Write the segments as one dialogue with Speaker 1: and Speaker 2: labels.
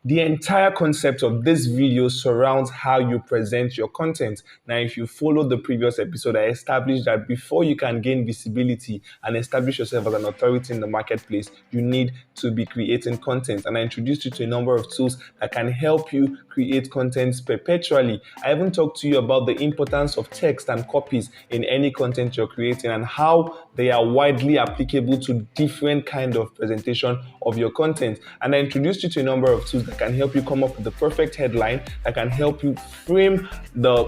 Speaker 1: The entire concept of this video surrounds how you present your content. Now, if you followed the previous episode, I established that before you can gain visibility and establish yourself as an authority in the marketplace, you need to be creating content. And I introduced you to a number of tools that can help you create content perpetually. I even talked to you about the importance of text and copies in any content you're creating and how they are widely applicable to different kind of presentation of your content. And I introduced you to a number of tools that can help you come up with the perfect headline, that can help you frame the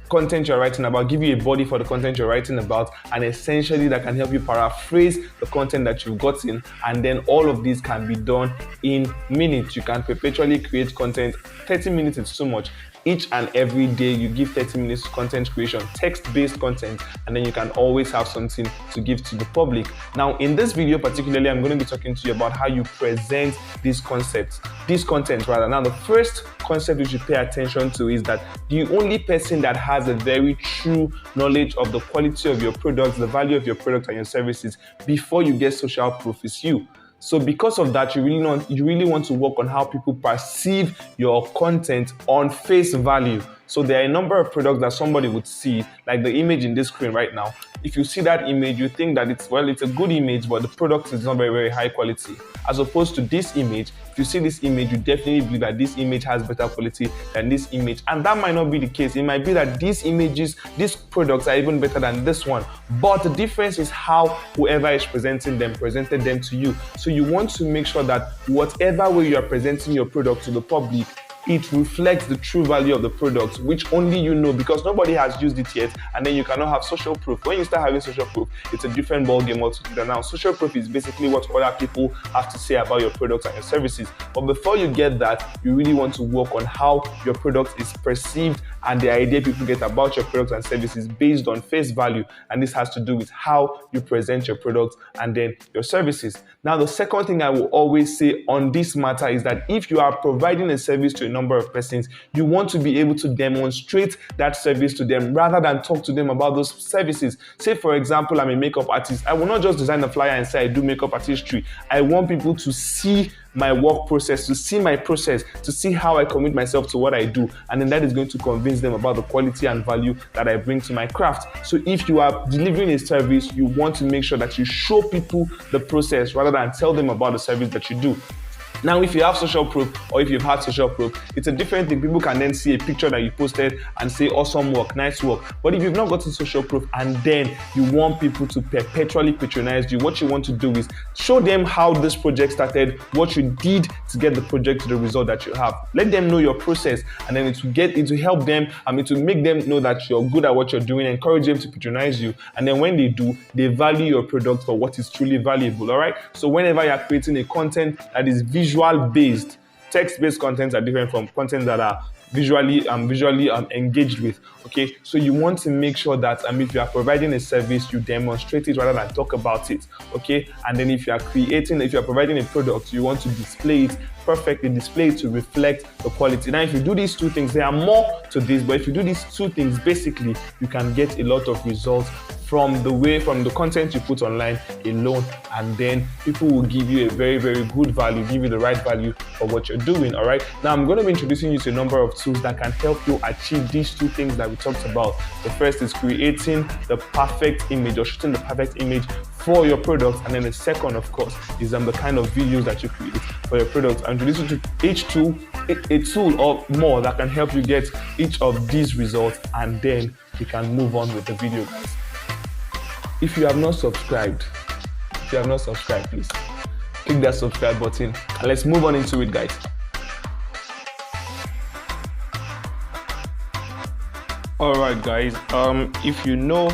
Speaker 1: content you're writing about, give you a body for the content you're writing about, and essentially that can help you paraphrase the content that you've gotten. And then all of these can be done in minutes. You can perpetually create content. 30 minutes is too much. Each and every day you give 30 minutes to content creation, text-based content, and then you can always have something to give to the public. Now, in this video particularly, I'm going to be talking to you about how you present this content. Now, the first concept you should pay attention to is that the only person that has a very true knowledge of the quality of your products, the value of your products and your services before you get social proof is you. So because of that, you really want to work on how people perceive your content on face value. So there are a number of products that somebody would see, like the image in this screen right now. If you see that image, you think that it's a good image, but the product is not very, very high quality. As opposed to this image, if you see this image, you definitely believe that this image has better quality than this image. And that might not be the case. It might be that these products are even better than this one. But the difference is how whoever is presented them to you. So you want to make sure that whatever way you are presenting your product to the public, it reflects the true value of the product, which only you know, because nobody has used it yet, and then you cannot have social proof. When you start having social proof, it's a different ballgame altogether. Now, social proof is basically what other people have to say about your products and your services. But before you get that, you really want to work on how your product is perceived and the idea people get about your products and services based on face value. And this has to do with how you present your products and then your services. Now, the second thing I will always say on this matter is that if you are providing a service to a number of persons, you want to be able to demonstrate that service to them rather than talk to them about those services. Say, for example, I'm a makeup artist. I will not just design a flyer and say I do makeup artistry. I want people to see my work process, to see my process, to see how I commit myself to what I do. And then that is going to convince them about the quality and value that I bring to my craft. So if you are delivering a service, you want to make sure that you show people the process rather than tell them about the service that you do. Now, if you have social proof or if you've had social proof, it's a different thing. People can then see a picture that you posted and say, awesome work, nice work. But if you've not gotten social proof and then you want people to perpetually patronize you, what you want to do is show them how this project started, what you did to get the project to the result that you have. Let them know your process, and then it will help them, it will make them know that you're good at what you're doing, encourage them to patronize you. And then when they do, they value your product for what is truly valuable, all right? So whenever you're creating a content that is visual-based, text-based contents are different from content that are visually engaged with. Okay, so you want to make sure that if you are providing a service, you demonstrate it rather than talk about it. Okay, and then if you are providing a product, you want to display it perfectly, display it to reflect the quality. Now, if you do these two things, there are more to this, but if you do these two things, basically, you can get a lot of results from the content you put online alone, and then people will give you a very, very good value, give you the right value for what you're doing. All right. Now, I'm going to be introducing you to a number of tools that can help you achieve these two things that we talked about. The first is creating the perfect image or shooting the perfect image for your products, and then the second, of course, is the kind of videos that you create for your products. I'm introducing you to a tool or more that can help you get each of these results, and then we can move on with the video, guys. If you have not subscribed, please click that subscribe button and let's move on into it, guys. All right, guys. If you know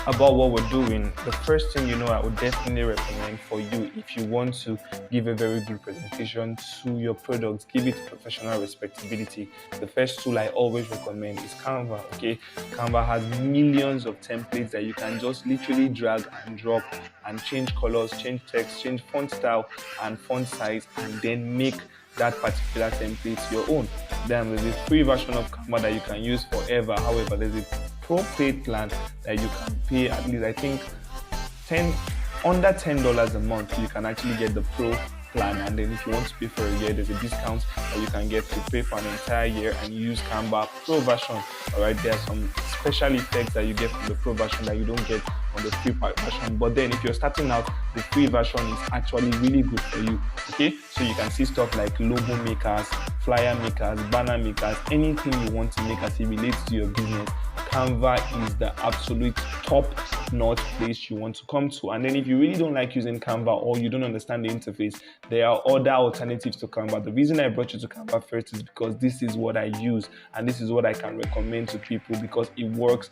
Speaker 1: about what we're doing, the first thing I would definitely recommend for you, if you want to give a very good presentation to your products, give it professional respectability, the first tool I always recommend is Canva. Okay, Canva has millions of templates that you can just literally drag and drop and change colors, change text, change font style and font size, and then make that particular template your own. Then there's a free version of Canva that you can use forever. However, there's a pro paid plan that you can pay at least, I think, under $10 a month. You can actually get the pro plan, and then if you want to pay for a year, there's a discount that you can get to pay for an entire year and use Canva Pro version. All right, there are some special effects that you get from the Pro version that you don't get on the free version. But then if you're starting out, the free version is actually really good for you. Okay, so you can see stuff like logo makers, flyer makers, banner makers, anything you want to make as it relates to your business. Canva is the absolute top-notch place you want to come to. And then if you really don't like using Canva or you don't understand the interface, there are other alternatives to Canva. The reason I brought you to Canva first is because this is what I use and this is what I can recommend to people because it works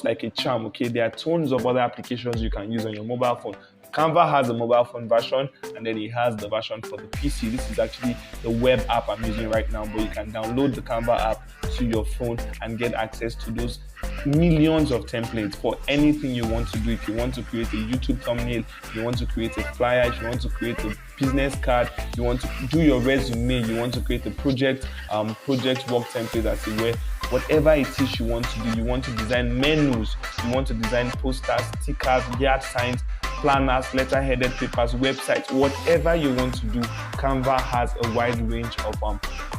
Speaker 1: like a charm. Okay, there are tons of other applications you can use on your mobile phone. Canva has a mobile phone version and then it has the version for the PC. This is actually the web app I'm using right now, but you can download the Canva app to your phone and get access to those millions of templates for anything you want to do. If you want to create a YouTube thumbnail, if you want to create a flyer, if you want to create a business card, you want to do your resume, you want to create a project work template as it were, whatever it is you want to do, you want to design menus, you want to design posters, stickers, yard signs, planners, letter-headed papers, websites, whatever you want to do, Canva has a wide range of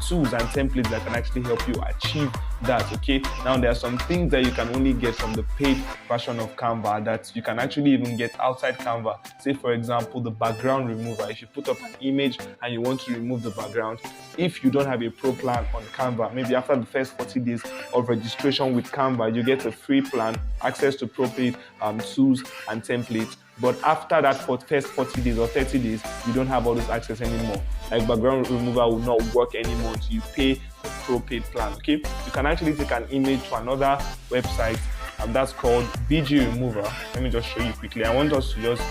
Speaker 1: tools and templates that can actually help you achieve that. Okay, now there are some things that you can only get from the paid version of Canva that you can actually even get outside Canva. Say for example, the background remover. If you put up an image and you want to remove the background, if you don't have a pro plan on Canva, maybe after the first 40 days of registration with Canva, you get a free plan, access to pro paid tools and templates. But after that first 40 days or 30 days, you don't have all this access anymore. Like background remover will not work anymore until you pay the pro paid plan. Okay, you can actually take an image to another website, and that's called BG Remover. Let me just show you quickly. I want us to just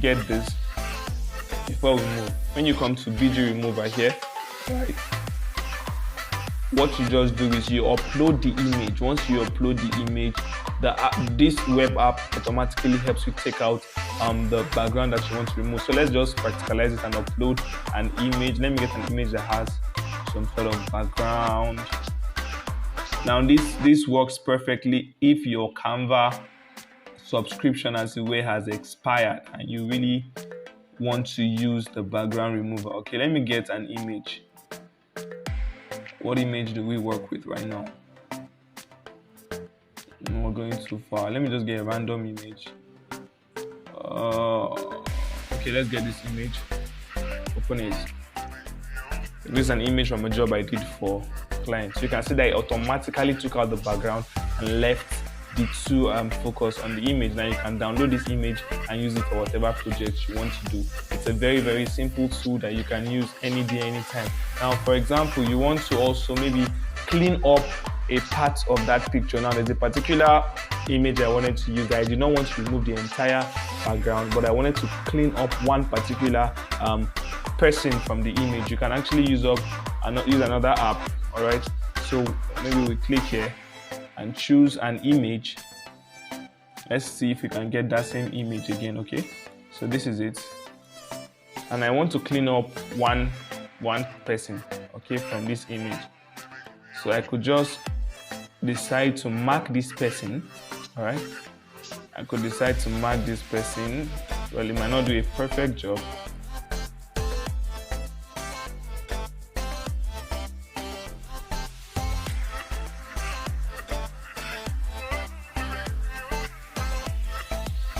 Speaker 1: get this before we move. When you come to BG Remover here, right, what you just do is you upload the image. Once you upload the image, this web app automatically helps you take out the background that you want to remove. So let's just practicalize it and upload an image. Let me get an image that has some sort of background. Now this works perfectly if your Canva subscription as it were has expired and you really want to use the background remover. Okay, let me get an image. What image do we work with right now? We're going too far. Let me just get a random image. Okay, let's get this image. Open it. This is an image from a job I did for clients. You can see that it automatically took out the background and left the two focus on the image. Now you can download this image and use it for whatever project you want to do. It's a very, very simple tool that you can use any day, anytime. Now, for example, you want to also maybe clean up a part of that picture. Now, there's a particular image I wanted to use. I did not want to remove the entire background, but I wanted to clean up one particular person from the image. You can actually use another app. All right. So maybe we click here and choose an image. Let's see if we can get that same image again. Okay. So this is it, and I want to clean up one person. Okay, from this image. So I could just decide to mark this person. All right, I could decide to mark this person. Well, it might not do a perfect job.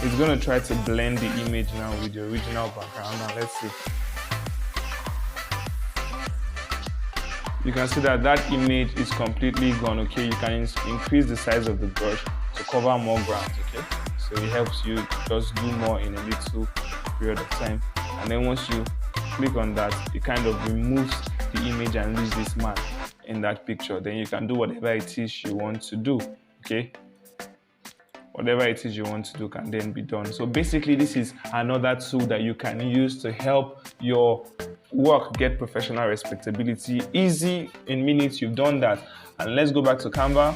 Speaker 1: It's going to try to blend the image now with the original background. Now let's see. You can see that image is completely gone. Okay, you can increase the size of the brush to cover more ground. Okay, so it helps you just do more in a little period of time. And then once you click on that, it kind of removes the image and leaves this man in that picture. Then you can do whatever it is you want to do. Okay, whatever it is you want to do can then be done. So basically, this is another tool that you can use to help your work get professional respectability. Easy, in minutes you've done that. And let's go back to Canva.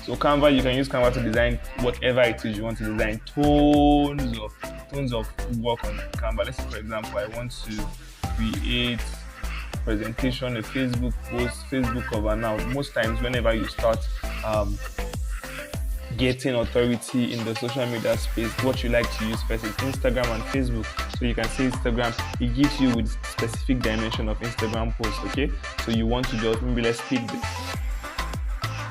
Speaker 1: So Canva, you can use Canva to design whatever it is you want to design. Tons of work on Canva. Let's say, for example, I want to create presentation, a Facebook post, Facebook cover. Now, most times whenever you start getting authority in the social media space, what you like to use first is Instagram and Facebook. So you can see Instagram, it gives you with specific dimension of Instagram post, okay? So you want to just, maybe let's pick this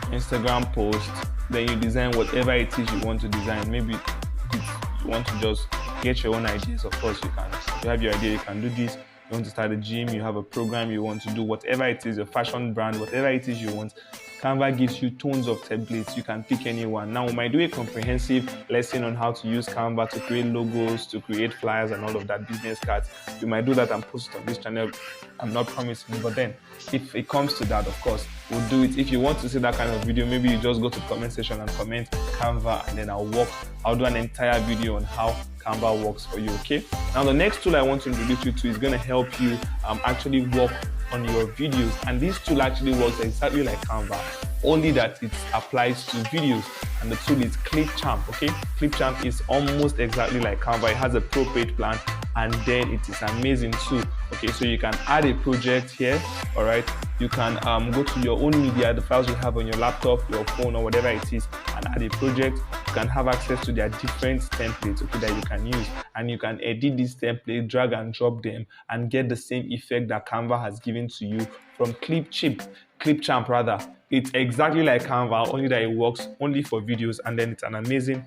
Speaker 1: Instagram post, then you design whatever it is you want to design. Maybe you want to just get your own ideas. Of course, you can. If you have your idea, you can do this. You want to start a gym, you have a program, you want to do whatever it is, your fashion brand, whatever it is you want. Canva gives you tons of templates. You can pick any one. Now, we might do a comprehensive lesson on how to use Canva to create logos, to create flyers and all of that, business cards. We might do that and post it on this channel. I'm not promising, but then if it comes to that, of course, we'll do it. If you want to see that kind of video, maybe you just go to the comment section and comment Canva, and then I'll do an entire video on how Canva works for you, okay? Now, the next tool I want to introduce you to is going to help you actually work on your videos, and this tool actually works exactly like Canva, only that it applies to videos, and the tool is Clipchamp, okay? Clipchamp is almost exactly like Canva. It has a pro paid plan, and then it is amazing too. Okay, so you can add a project here, all right? You can go to your own media, the files you have on your laptop, your phone, or whatever it is, and add a project. You can have access to their different templates, okay, that you can use, and you can edit this template, drag and drop them, and get the same effect that Canva has given to you from Clipchamp rather. It's exactly like Canva, only that it works only for videos, and then it's an amazing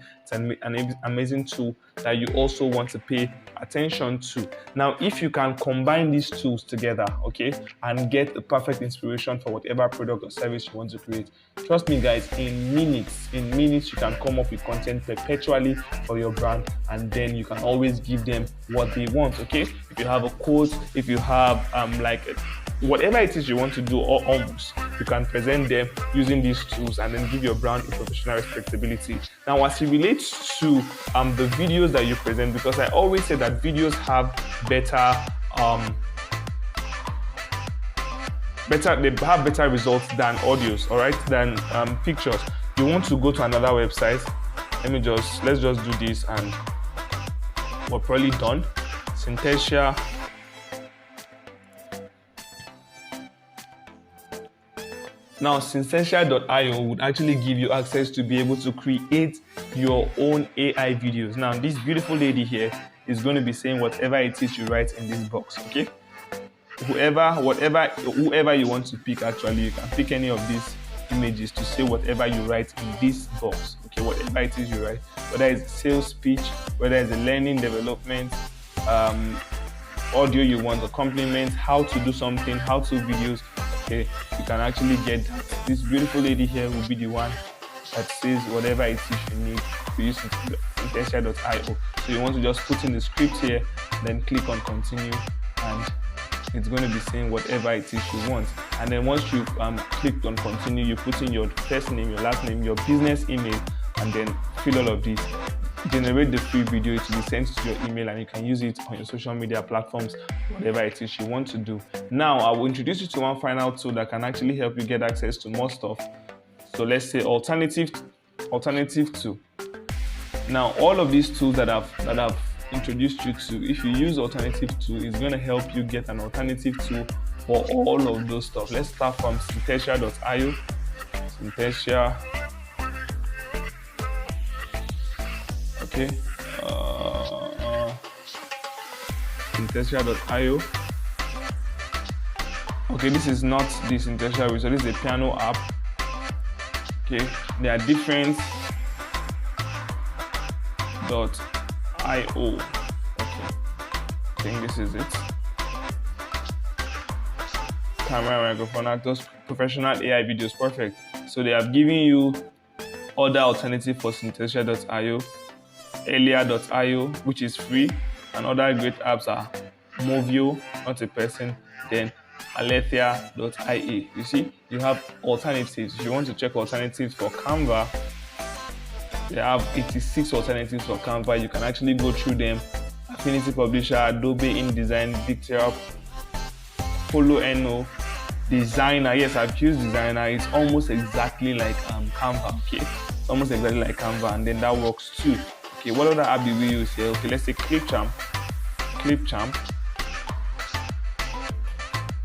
Speaker 1: tool that you also want to pay attention to. Now, if you can combine these tools together, okay, and get the perfect inspiration for whatever product or service you want to create, trust me guys, in minutes you can come up with content perpetually for your brand, and then you can always give them what they want, okay? If you have a quote, if you have whatever it is you want to do, or almost, you can present them using these tools and then give your brand a professional respectability. Now, as it relates to the videos that you present, because I always say that videos have better results than audios, all right, than pictures. You want to go to another website. Let's just do this, and we're probably done. Synthesia. Now, Synthesia.io would actually give you access to be able to create your own AI videos. Now, this beautiful lady here is going to be saying whatever it is you write in this box, okay? Whoever you want to pick, actually, you can pick any of these images to say whatever you write in this box, okay? Whatever it is you write, whether it's sales speech, whether it's a learning development, audio you want, a compliment, how to do something, how to videos, okay, you can actually get that. This beautiful lady here will be the one that says whatever it is you need to use Synthesia.io. So you want to just put in the script here, then click on continue, and it's going to be saying whatever it is you want. And then once you've clicked on continue, you put in your first name, your last name, your business email, and then fill all of this. Generate the free video. It will be sent to your email, and you can use it on your social media platforms, whatever it is you want to do. Now, I will introduce you to one final tool that can actually help you get access to more stuff. So let's say alternative tool. Now, all of these tools that I've introduced you to, if you use alternative tool, it's going to help you get an alternative tool for all of those stuff. Let's start from Synthesia.io. Synthesia. Okay, Synthesia.io. Okay, this is not the Synthesia result, this is a piano app. Okay, there are different .io. Okay, I think this is it. Camera, microphone, actors, professional AI videos, perfect. So they have given you other alternative for Synthesia.io, Elia.io, which is free, and other great apps are Movio, not a person, then Alethea.ia. You see, you have alternatives. If you want to check alternatives for Canva, they have 86 alternatives for Canva. You can actually go through them. Affinity Publisher, Adobe InDesign, Dictera, Polo.no, Designer. Yes, I've used Designer. It's almost exactly like Canva, okay? It's almost exactly like Canva, and then that works too. Okay, what other app do we use here? Okay, let's say Clipchamp.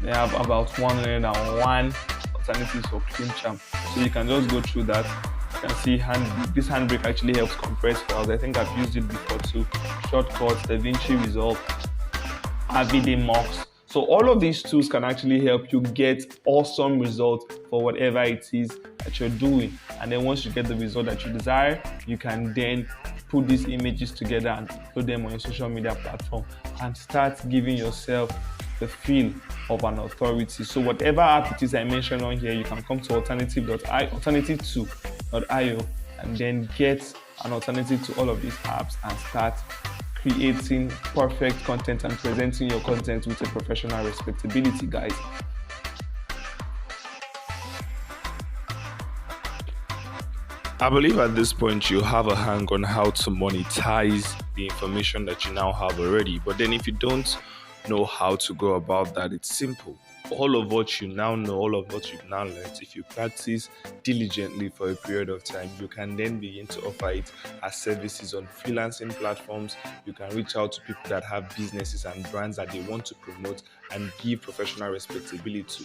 Speaker 1: They have about 101 alternatives for Clipchamp. So you can just go through that You can see this handbrake actually helps compress files. I think I've used it before too. Shortcuts, DaVinci Resolve, RVD Mux. So all of these tools can actually help you get awesome results for whatever it is that you're doing. And then once you get the result that you desire, you can then put these images together and put them on your social media platform and start giving yourself the feel of an authority. So whatever app it is I mentioned on here, you can come to alternative2.io and then get an alternative to all of these apps and start creating perfect content and presenting your content with a professional respectability, guys. I believe at this point you have a hang on how to monetize the information that you now have already. But then if you don't know how to go about that, it's simple. All of what you now know, all of what you've now learned, if you practice diligently for a period of time, you can then begin to offer it as services on freelancing platforms. You can reach out to people that have businesses and brands that they want to promote and give professional respectability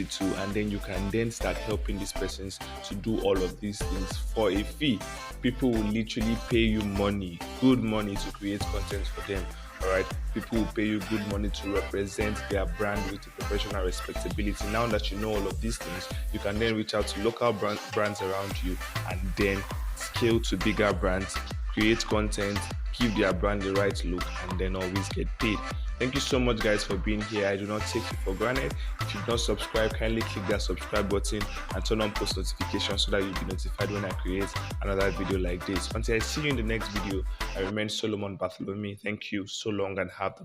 Speaker 1: to, and then you can then start helping these persons to do all of these things for a fee. People will literally pay you money, good money, to create content for them. All right, people will pay you good money to represent their brand with professional respectability. Now that you know all of these things, you can then reach out to local brands around you and then scale to bigger brands, create content, give their brand the right look, and then always get paid. Thank you so much, guys, for being here. I do not take you for granted. If you've not subscribed, kindly click that subscribe button and turn on post notifications so that you'll be notified when I create another video like this. Until I see you in the next video, I remain Solomon Bartholomew. Thank you so long and have the